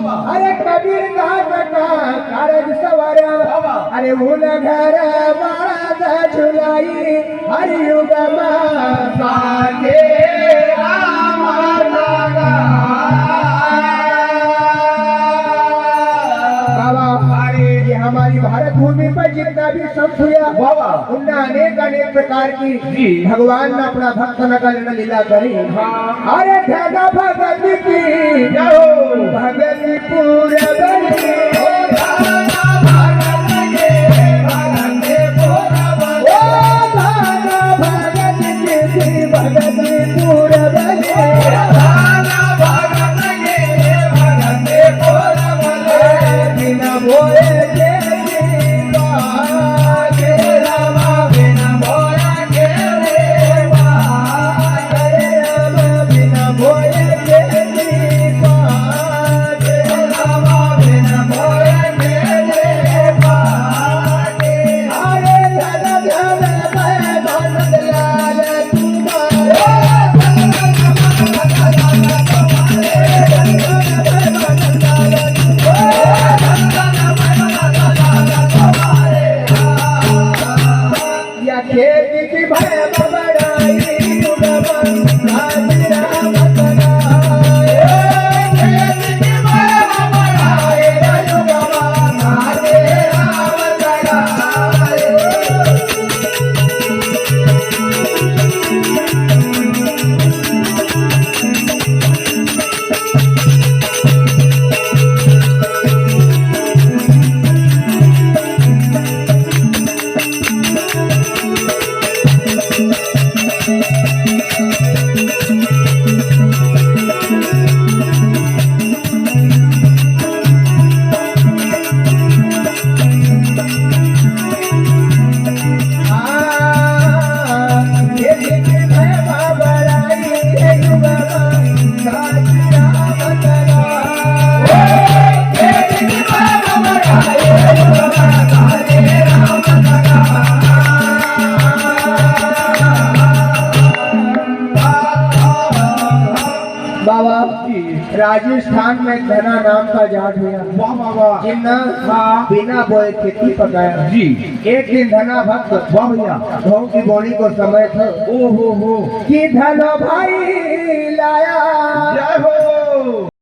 अरे कबीर दास का कारज सवारा अरे भूल घर बाड़ा झुलाई हरि युग साजे हमारी भारत भूमि पर जितना भी संत हुआ उनने अनेक अनेक प्रकार की भगवान ने अपना भक्त नकल लीला करी। अरे धना भगत की भगत पूरा राजस्थान में धना नाम का जाट हुआ जिन्ना बिना बोए खेती पकाया जी। एक दिन धना भक्त गेहूं की बोनी को समय था कि धनो भाई लाया